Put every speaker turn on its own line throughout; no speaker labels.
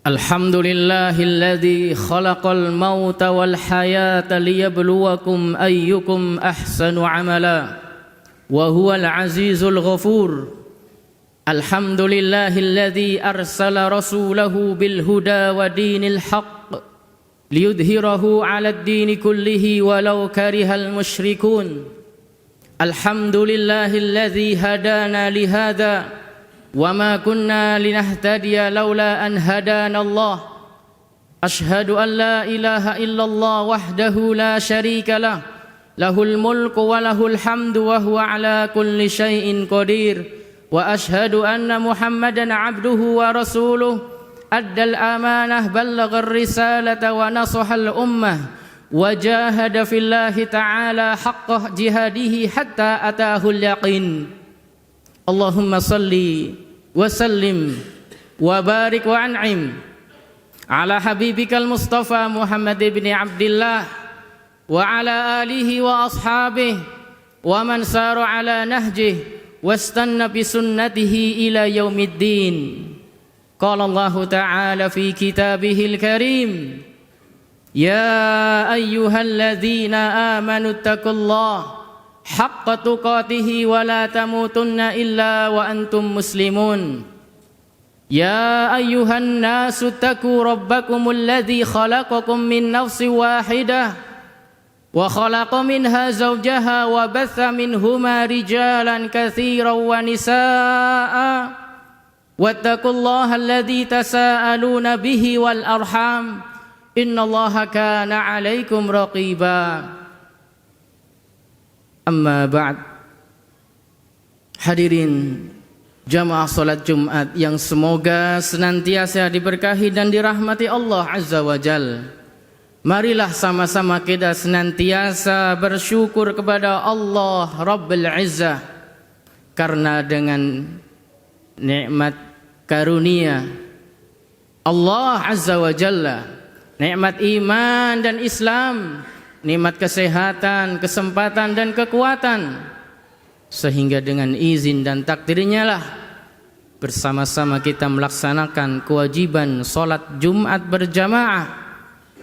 الحمد لله الذي خلق الموت والحياة ليبلوكم أيكم أحسن عملا وهو العزيز الغفور. الحمد لله الذي أرسل رسوله بالهدى ودين الحق ليظهره على الدين كله ولو كره المشركون. الحمد لله الذي هدانا لهذا وما كنا لنهتدي لولا أن هدانا الله. أشهد أن لا إله إلا الله وحده لا شريك له له الملك وله الحمد وهو على كل شيء قدير. وأشهد أن محمدا عبده ورسوله أدى الأمانة بلغ الرسالة ونصح الأمة وجاهد في الله تعالى حق جهاده حتى أتاه اليقين. اللهم صل وسلم وبارك وأنعم على حبيبك المصطفى محمد بن عبد الله وعلى آله وأصحابه ومن سار على نهجه واستنى بسنته إلى يوم الدين. قال الله تعالى في كتابه الكريم: يا أيها الذين آمنوا اتقوا الله حق تقاته ولا تموتن إلا وأنتم مسلمون. يا أيها الناس اتقوا ربكم الذي خلقكم من نفس واحدة وخلق منها زوجها وبث منهما رجالا كثيرا ونساء واتقوا الله الذي تساءلون به والأرحام إن الله كان عليكم رقيبا. Amma ba'd. Hadirin jamaah salat Jumat yang semoga senantiasa diberkahi dan dirahmati Allah Azza wa Jal. Marilah sama-sama kita senantiasa bersyukur kepada Allah Rabbul Izzah, karena dengan nikmat karunia Allah Azza wa Jalla, nikmat iman dan Islam, nikmat kesehatan, kesempatan dan kekuatan, sehingga dengan izin dan takdirnya lah bersama-sama kita melaksanakan kewajiban salat Jumat berjamaah,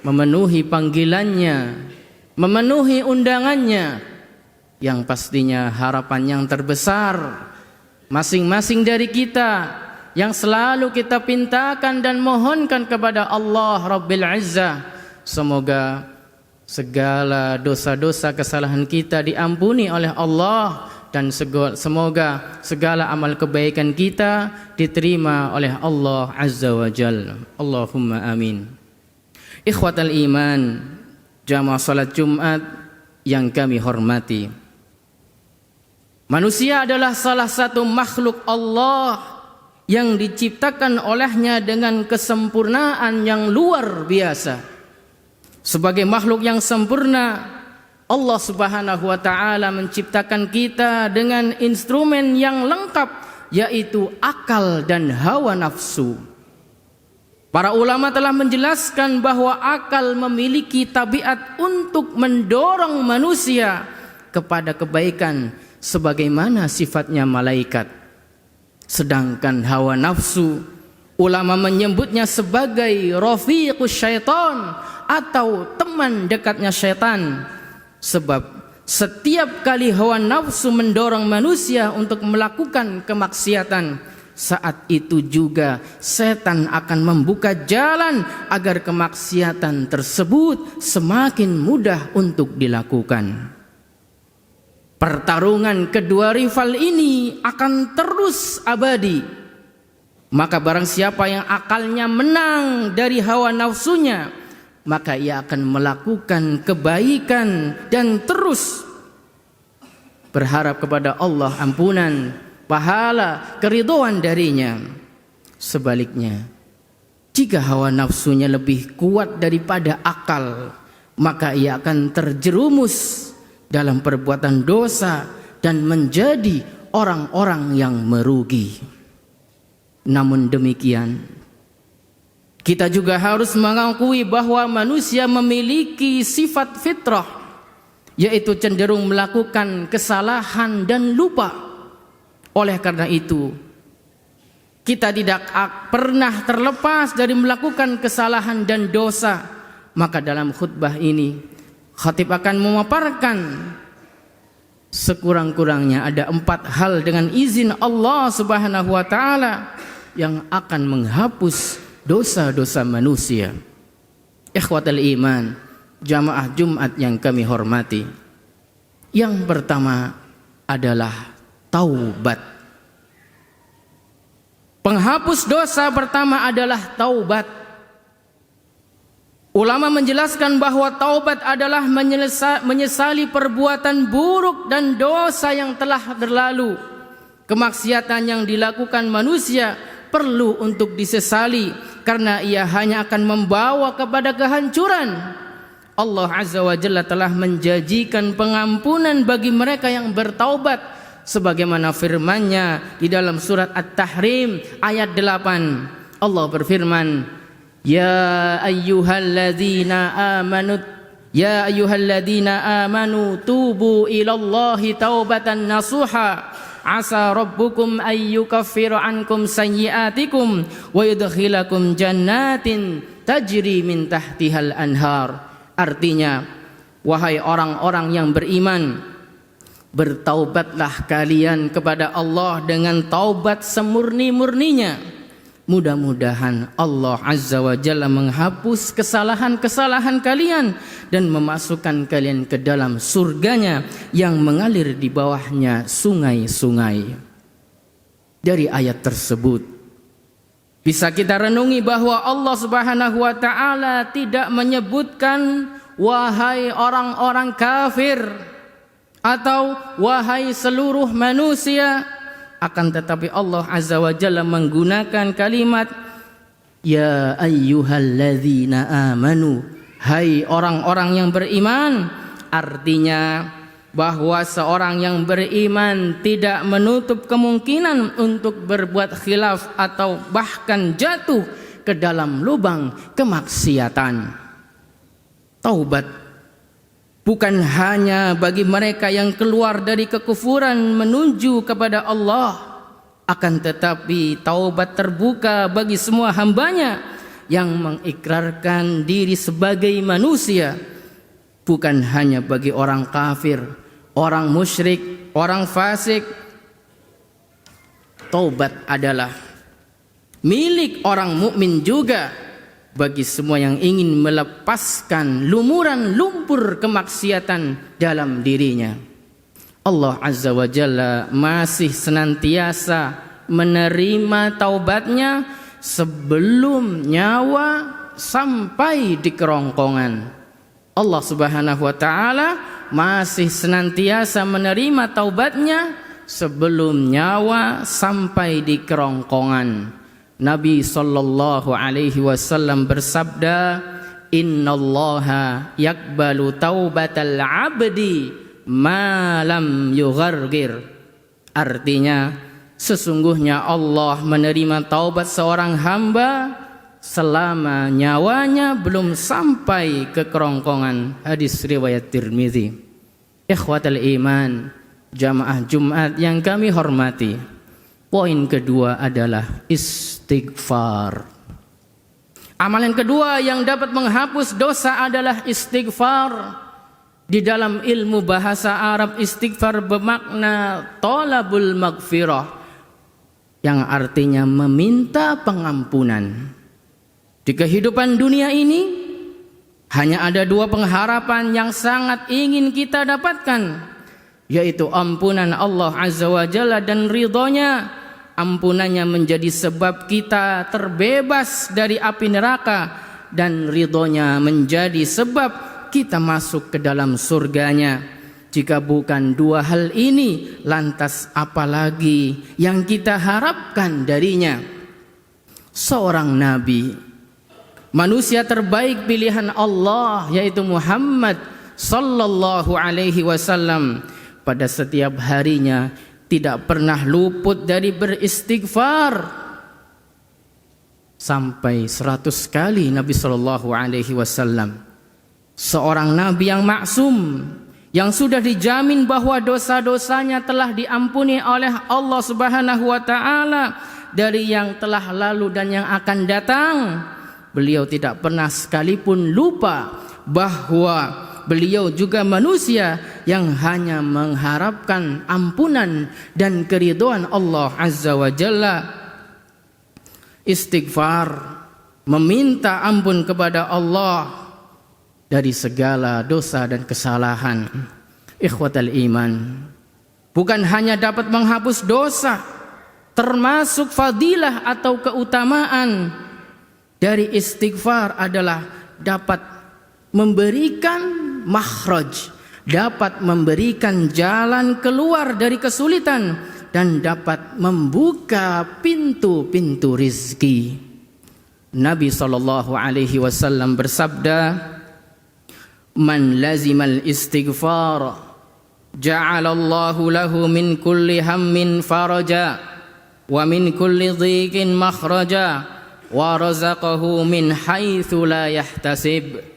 memenuhi panggilannya, memenuhi undangannya, yang pastinya harapan yang terbesar masing-masing dari kita yang selalu kita pintakan dan mohonkan kepada Allah Rabbil Izzah, semoga segala dosa-dosa kesalahan kita diampuni oleh Allah, dan semoga segala amal kebaikan kita diterima oleh Allah Azza wa Jalla. Allahumma amin. Ikhwatal iman, jamaah salat Jumat yang kami hormati, manusia adalah salah satu makhluk Allah yang diciptakan olehnya dengan kesempurnaan yang luar biasa. Sebagai makhluk yang sempurna, Allah Subhanahu wa taala menciptakan kita dengan instrumen yang lengkap, yaitu akal dan hawa nafsu. Para ulama telah menjelaskan bahwa akal memiliki tabiat untuk mendorong manusia kepada kebaikan sebagaimana sifatnya malaikat. Sedangkan hawa nafsu, ulama menyebutnya sebagai rafiqus syaitan atau teman dekatnya syaitan. Sebab setiap kali hawa nafsu mendorong manusia untuk melakukan kemaksiatan, saat itu juga setan akan membuka jalan agar kemaksiatan tersebut semakin mudah untuk dilakukan. Pertarungan kedua rival ini akan terus abadi. Maka barang siapa yang akalnya menang dari hawa nafsunya, maka ia akan melakukan kebaikan dan terus berharap kepada Allah ampunan, pahala, keridhaan darinya. Sebaliknya, jika hawa nafsunya lebih kuat daripada akal, maka ia akan terjerumus dalam perbuatan dosa dan menjadi orang-orang yang merugi. Namun demikian, kita juga harus mengakui bahwa manusia memiliki sifat fitrah, yaitu cenderung melakukan kesalahan dan lupa. Oleh karena itu, kita tidak pernah terlepas dari melakukan kesalahan dan dosa. Maka dalam khutbah ini khatib akan memaparkan sekurang-kurangnya ada 4 hal dengan izin Allah Subhanahu wa taala yang akan menghapus dosa-dosa manusia. Ikhwatal iman, jamaah Jumat yang kami hormati. Yang pertama adalah taubat. Penghapus dosa pertama adalah taubat. Ulama menjelaskan bahwa taubat adalah menyesali perbuatan buruk dan dosa yang telah berlalu. Kemaksiatan yang dilakukan manusia perlu untuk disesali karena ia hanya akan membawa kepada kehancuran. Allah Azza wa Jalla telah menjanjikan pengampunan bagi mereka yang bertaubat sebagaimana firman-Nya di dalam surat At-Tahrim ayat 8. Allah berfirman, Ya ayyuhalladzina amanu tubu ilallahi taubatan nasuha asa rabbukum ayyukaffira ankum sayyiatikum wa yudkhilakum jannatin tajri min tahtihal anhar. Artinya, wahai orang-orang yang beriman, bertaubatlah kalian kepada Allah dengan taubat semurni-murninya. Mudah-mudahan Allah Azza wa Jalla menghapus kesalahan-kesalahan kalian dan memasukkan kalian ke dalam surganya yang mengalir di bawahnya sungai-sungai. Dari ayat tersebut bisa kita renungi bahwa Allah Subhanahu wa taala tidak menyebutkan wahai orang-orang kafir atau wahai seluruh manusia. Akan tetapi Allah Azza wa Jalla menggunakan kalimat Ya ayyuhalladzina amanu, hai orang-orang yang beriman. Artinya bahwa seorang yang beriman tidak menutup kemungkinan untuk berbuat khilaf atau bahkan jatuh ke dalam lubang kemaksiatan. Taubat bukan hanya bagi mereka yang keluar dari kekufuran menuju kepada Allah, akan tetapi taubat terbuka bagi semua hambanya yang mengikrarkan diri sebagai manusia, bukan hanya bagi orang kafir, orang musyrik, orang fasik. Taubat adalah milik orang mukmin juga bagi semua yang ingin melepaskan lumuran lumpur kemaksiatan dalam dirinya. Allah Azza wa Jalla masih senantiasa menerima taubatnya sebelum nyawa sampai di kerongkongan. Allah Subhanahu wa taala masih senantiasa menerima taubatnya sebelum nyawa sampai di kerongkongan. Nabi sallallahu alaihi wasallam bersabda, "Innallaha yaqbalu taubatal 'abdi ma lam yughargir." Artinya, sesungguhnya Allah menerima taubat seorang hamba selama nyawanya belum sampai ke kerongkongan. Hadis riwayat Tirmizi. Ikhwatal iman, jamaah Jumat yang kami hormati. Poin kedua adalah istighfar. Amalan kedua yang dapat menghapus dosa adalah istighfar. Di dalam ilmu bahasa Arab, istighfar bermakna talabul maghfirah, yang artinya meminta pengampunan. Di kehidupan dunia ini hanya ada 2 pengharapan yang sangat ingin kita dapatkan, yaitu ampunan Allah Azza wa Jalla dan ridhonya. Ampunannya menjadi sebab kita terbebas dari api neraka, dan ridhonya menjadi sebab kita masuk ke dalam surganya. Jika bukan 2 hal ini, lantas apalagi yang kita harapkan darinya? Seorang nabi, manusia terbaik pilihan Allah, yaitu Muhammad sallallahu alaihi wasallam, pada setiap harinya tidak pernah luput dari beristighfar. Sampai 100 kali Nabi sallallahu alaihi wasallam. Seorang nabi yang maksum, yang sudah dijamin bahwa dosa-dosanya telah diampuni oleh Allah Subhanahu wa taala, dari yang telah lalu dan yang akan datang. Beliau tidak pernah sekalipun lupa bahwa beliau juga manusia yang hanya mengharapkan ampunan dan keridhaan Allah Azza wa Jalla. Istighfar, meminta ampun kepada Allah dari segala dosa dan kesalahan. Ikhwatal iman, bukan hanya dapat menghapus dosa, termasuk fadilah atau keutamaan dari istighfar adalah dapat memberikan makhraj, dapat memberikan jalan keluar dari kesulitan, dan dapat membuka pintu-pintu rizki. Nabi SAW bersabda, "Man lazimal istighfar, ja'alallahu lahu min kulli hammin faraja, wa min kulli dhiqin makhraja, wa razaqahu min haitsu la yahtasib."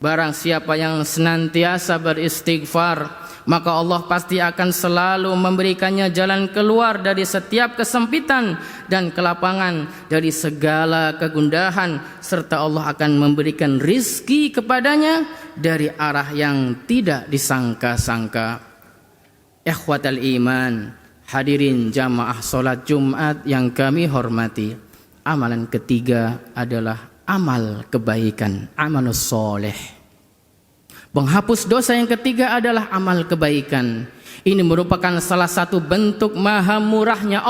Barang siapa yang senantiasa beristighfar, maka Allah pasti akan selalu memberikannya jalan keluar dari setiap kesempitan dan kelapangan, dari segala kegundahan, serta Allah akan memberikan rizki kepadanya dari arah yang tidak disangka-sangka. Ikhwatal iman, hadirin jamaah salat Jumat yang kami hormati, amalan ketiga adalah amal kebaikan, amalus soleh. Penghapus dosa yang ketiga adalah amal kebaikan. Ini merupakan salah satu bentuk maha pemurahnya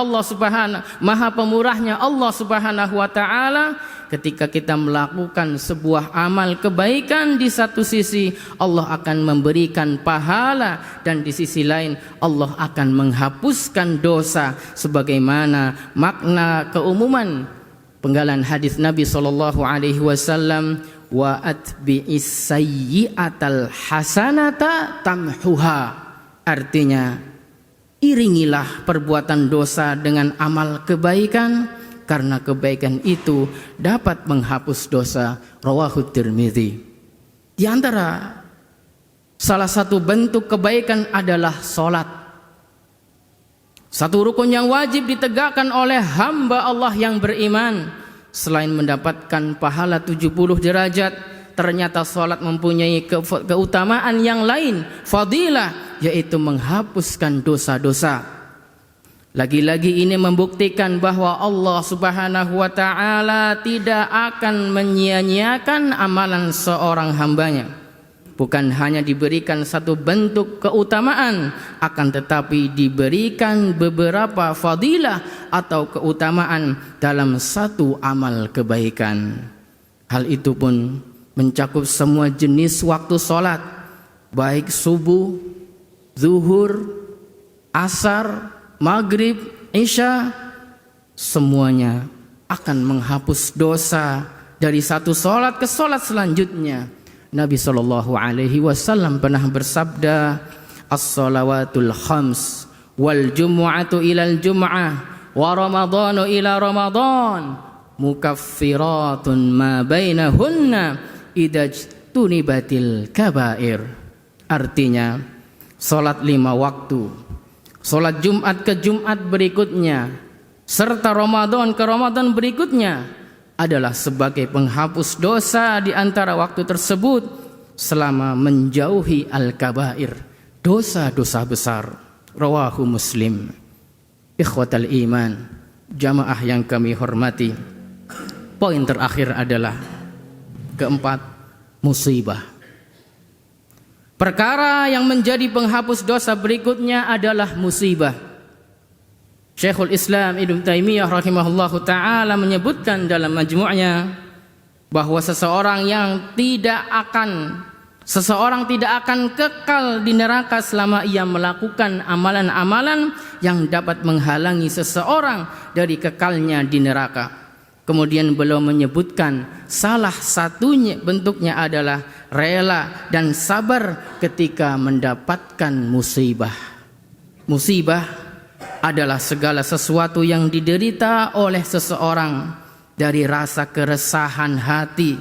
Allah Subhanahu wa taala. Ketika kita melakukan sebuah amal kebaikan, di satu sisi Allah akan memberikan pahala, dan di sisi lain Allah akan menghapuskan dosa, sebagaimana makna keumuman penggalan hadis Nabi SAW, wa atbi'is sayyi'atal hasanata tamhuha. Artinya, iringilah perbuatan dosa dengan amal kebaikan, karena kebaikan itu dapat menghapus dosa. Rawahu Tirmidzi. Di antara salah satu bentuk kebaikan adalah salat. Satu rukun yang wajib ditegakkan oleh hamba Allah yang beriman. Selain mendapatkan pahala 70 derajat, ternyata salat mempunyai keutamaan yang lain, fadilah, yaitu menghapuskan dosa-dosa. Lagi-lagi ini membuktikan bahwa Allah Subhanahu wa taala tidak akan menyia-nyiakan amalan seorang hambanya. Bukan hanya diberikan satu bentuk keutamaan, akan tetapi diberikan beberapa fadilah atau keutamaan dalam satu amal kebaikan. Hal itu pun mencakup semua jenis waktu sholat, baik subuh, zuhur, asar, maghrib, isya, semuanya akan menghapus dosa dari satu sholat ke sholat selanjutnya. Nabi SAW pernah bersabda, "As-salawatul khams wal jumu'atu ilal jum'ah wa ramadhanu ila ramadhan mukaffiratun ma bainahunna idajtunibatil kabair." Artinya, salat 5 waktu, salat Jumat ke Jumat berikutnya, serta Ramadan ke Ramadan berikutnya adalah sebagai penghapus dosa di antara waktu tersebut selama menjauhi al-kabair, dosa-dosa besar. Rawahu Muslim. Ikhwatal iman, jamaah yang kami hormati, poin terakhir adalah keempat, musibah. Perkara yang menjadi penghapus dosa berikutnya adalah musibah. Syekhul Islam Ibnu Taimiyah rahimahullahu ta'ala menyebutkan dalam majmu'nya bahwa seseorang tidak akan kekal di neraka selama ia melakukan amalan-amalan yang dapat menghalangi seseorang dari kekalnya di neraka. Kemudian beliau menyebutkan salah satunya bentuknya adalah rela dan sabar ketika mendapatkan musibah. Musibah adalah segala sesuatu yang diderita oleh seseorang, dari rasa keresahan hati,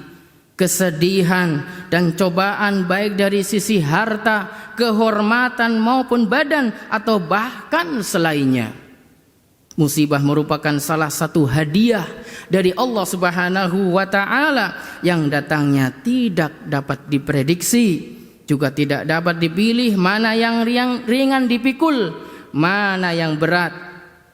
kesedihan, dan cobaan baik dari sisi harta, kehormatan maupun badan, atau bahkan selainnya. Musibah merupakan salah satu hadiah dari Allah Subhanahu wa taala yang datangnya tidak dapat diprediksi, juga tidak dapat dipilih mana yang ringan dipikul, mana yang berat.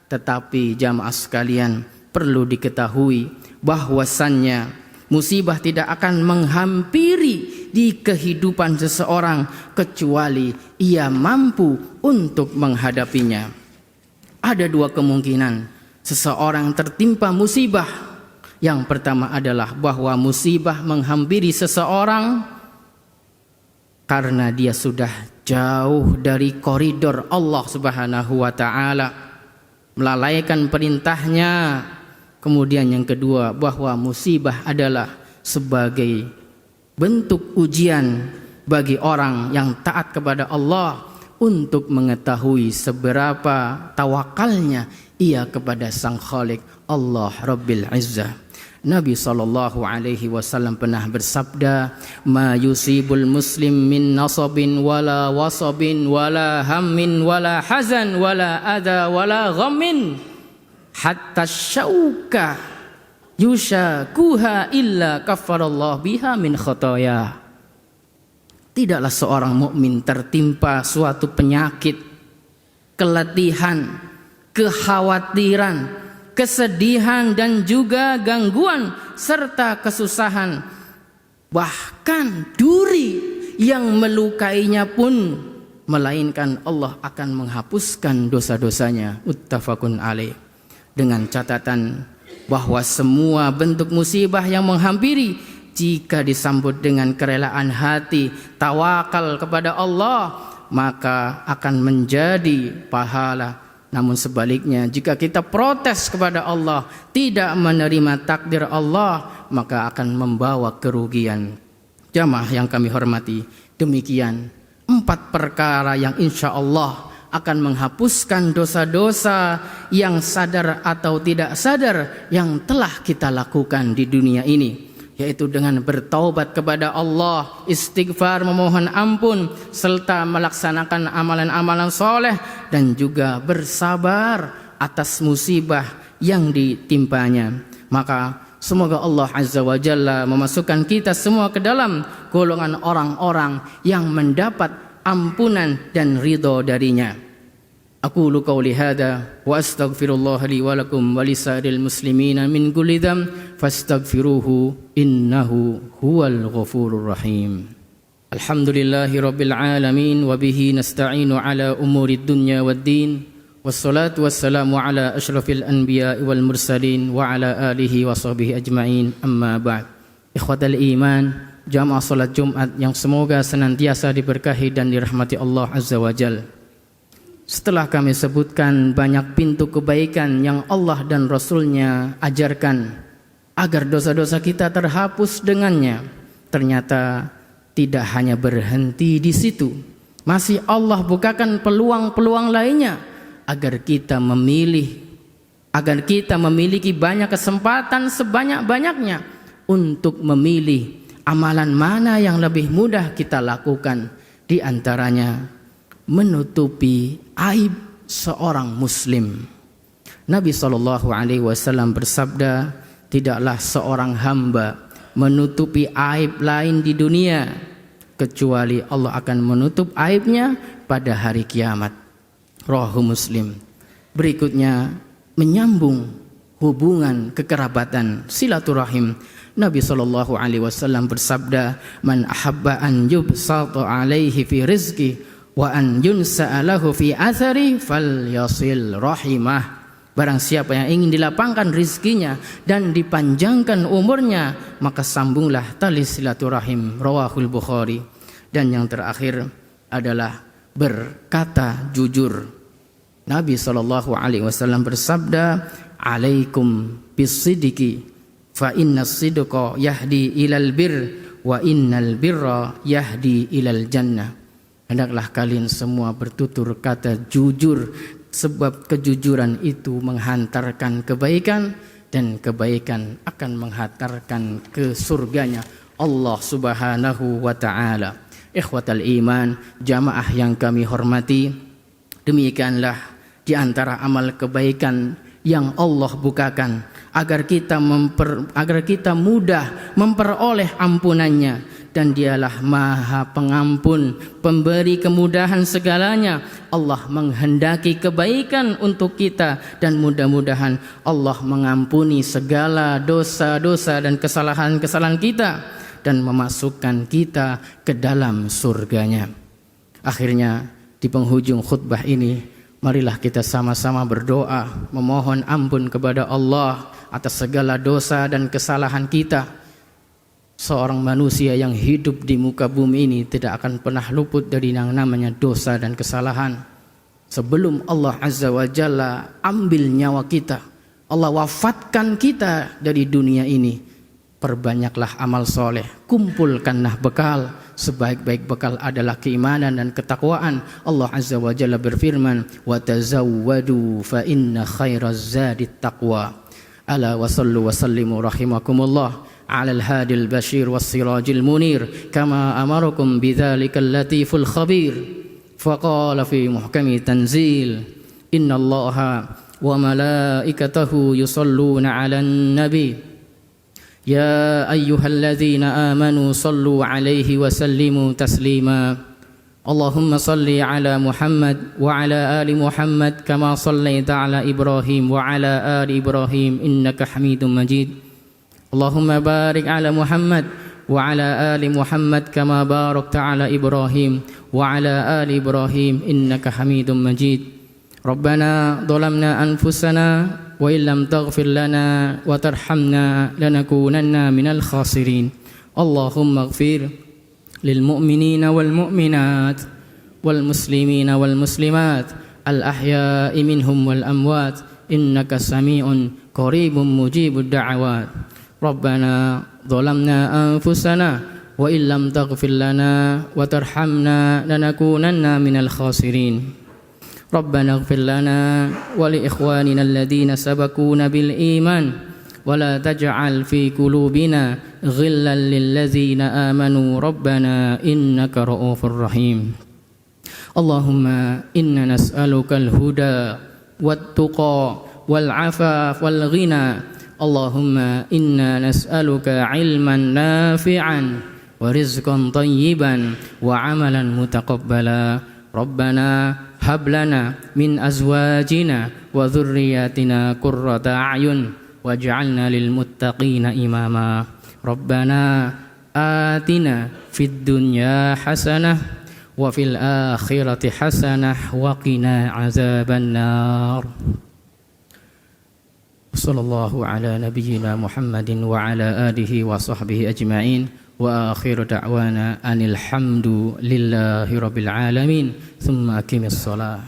Tetapi jamaah sekalian, perlu diketahui bahwasannya musibah tidak akan menghampiri di kehidupan seseorang kecuali ia mampu untuk menghadapinya. Ada dua kemungkinan seseorang tertimpa musibah. Yang pertama adalah bahwa musibah menghampiri seseorang karena dia sudah jauh dari koridor Allah Subhanahu wa taala, melalaikan perintahnya. Kemudian yang kedua, bahwa musibah adalah sebagai bentuk ujian bagi orang yang taat kepada Allah untuk mengetahui seberapa tawakalnya ia kepada Sang Khalik Allah Rabbil Izzah. Nabi SAW pernah bersabda, "Ma yusibul muslim min nasabin wala wasabin wala hammin wala hazan wala adha wala ghammin hatta syauka yushakuha illa kafarallahu biha min khotoya." Tidaklah seorang mukmin tertimpa suatu penyakit, keletihan, kekhawatiran, kesedihan dan juga gangguan serta kesusahan, bahkan duri yang melukainya pun, melainkan Allah akan menghapuskan dosa-dosanya. Muttafaqun alaih. Dengan catatan bahwa semua bentuk musibah yang menghampiri, jika disambut dengan kerelaan hati, tawakal kepada Allah, maka akan menjadi pahala. Namun sebaliknya, jika kita protes kepada Allah, tidak menerima takdir Allah, maka akan membawa kerugian. Jamaah yang kami hormati, demikian 4 perkara yang insya Allah akan menghapuskan dosa-dosa yang sadar atau tidak sadar yang telah kita lakukan di dunia ini, yaitu dengan bertaubat kepada Allah, istighfar, memohon ampun, serta melaksanakan amalan-amalan soleh, dan juga bersabar atas musibah yang ditimpanya. Maka semoga Allah Azza wa Jalla memasukkan kita semua ke dalam golongan orang-orang yang mendapat ampunan dan ridho darinya. Aqulu qawli hadha wa astaghfirullah li wa lakum wa lisairil muslimina min kulli dzamb fastaghfiruhu innahu huwal ghafurur rahim. Alhamdulillahi rabbil alamin wa bihi nasta'inu ala umurid dunya waddin, wassalatu wassalamu ala asyrafil anbiya'i wal mursalin wa ala alihi wa sahbihi ajma'in, amma ba'd. Ikhwatal iman, jamaah salat Jumat yang semoga senantiasa diberkahi dan dirahmati Allah Azza wa Jalla. Setelah kami sebutkan banyak pintu kebaikan yang Allah dan Rasulnya ajarkan agar dosa-dosa kita terhapus dengannya, ternyata tidak hanya berhenti di situ. Masih Allah bukakan peluang-peluang lainnya agar kita memiliki banyak kesempatan sebanyak-banyaknya untuk memilih amalan mana yang lebih mudah kita lakukan. Di antaranya menutupi aib seorang muslim. Nabi SAW bersabda, tidaklah seorang hamba menutupi aib lain di dunia kecuali Allah akan menutup aibnya pada hari kiamat. Rawahu Muslim. Berikutnya menyambung hubungan kekerabatan, silaturahim. Nabi SAW bersabda, man ahabba an yubsata alaihi fi rizki wa an yunsa'alahu fi athari falyasil rahimah. Barang siapa yang ingin dilapangkan rizkinya dan dipanjangkan umurnya, maka sambunglah tali silaturahim. Rawahul Bukhari. Dan yang terakhir adalah berkata jujur. Nabi SAW bersabda, alaikum bisidiki fa inna sidqa yahdi ilal bir wa innal birra yahdi ilal jannah. Hendaklah kalian semua bertutur kata jujur, sebab kejujuran itu menghantarkan kebaikan, dan kebaikan akan menghantarkan ke surganya Allah Subhanahu wa ta'ala. Ikhwatal iman, jamaah yang kami hormati, demikianlah di antara amal kebaikan yang Allah bukakan agar kita mudah memperoleh ampunannya, dan Dialah Maha Pengampun, pemberi kemudahan segalanya. Allah menghendaki kebaikan untuk kita, dan mudah-mudahan Allah mengampuni segala dosa-dosa dan kesalahan-kesalahan kita dan memasukkan kita ke dalam surganya. Akhirnya di penghujung khutbah ini, marilah kita sama-sama berdoa memohon ampun kepada Allah atas segala dosa dan kesalahan kita. Seorang manusia yang hidup di muka bumi ini tidak akan pernah luput dari yang namanya dosa dan kesalahan. Sebelum Allah Azza wa Jalla ambil nyawa kita, Allah wafatkan kita dari dunia ini, perbanyaklah amal soleh, kumpulkanlah bekal. Sebaik-baik bekal adalah keimanan dan ketakwaan. Allah Azza wa Jalla berfirman, wa tazawwadu fa inna khairaz zadit taqwa. Ala wa sallu wa sallimu rahimakumullah على الهادي البشير والسراج المنير كما أمركم بذلك اللطيف الخبير فقال في محكم تنزيل إن الله وملائكته يصلون على النبي يا أيها الذين آمنوا صلوا عليه وسلموا تسليما اللهم صل على محمد وعلى آل محمد كما صليت على إبراهيم وعلى آل إبراهيم إنك حميد مجيد اللهم بارك على محمد وعلى آل محمد كما باركت على إبراهيم وعلى آل إبراهيم إنك حميد مجيد ربنا ظلمنا أنفسنا وإن لم تغفر لنا وترحمنا لنكونن من الخاسرين اللهم اغفر للمؤمنين والمؤمنات والمسلمين والمسلمات الأحياء منهم والأموات إنك سميع قريب مجيب الدعوات ربنا ظلمنا أنفسنا وإن لم تغفر لنا وترحمنا لنكونن من الخاسرين ربنا اغفر لنا ولإخواننا الذين سبقونا بالإيمان ولا تجعل في قلوبنا غلا للذين آمنوا ربنا إنك رؤوف رحيم اللهم إنا نسألك الهدى والتقى والعفاف والغنى اللهم إنا نسألك علما نافعا ورزقا طيبا وعملا متقبلا ربنا هب لنا من أزواجنا وذرياتنا قرة أعين واجعلنا للمتقين إماما ربنا آتنا في الدنيا حسنة وفي الآخرة حسنة وقنا عذاب النار صلى الله على نبينا محمد وعلى آله وصحبه أجمعين وآخر دعوانا أن الحمد لله رب العالمين ثم أقم الصلاة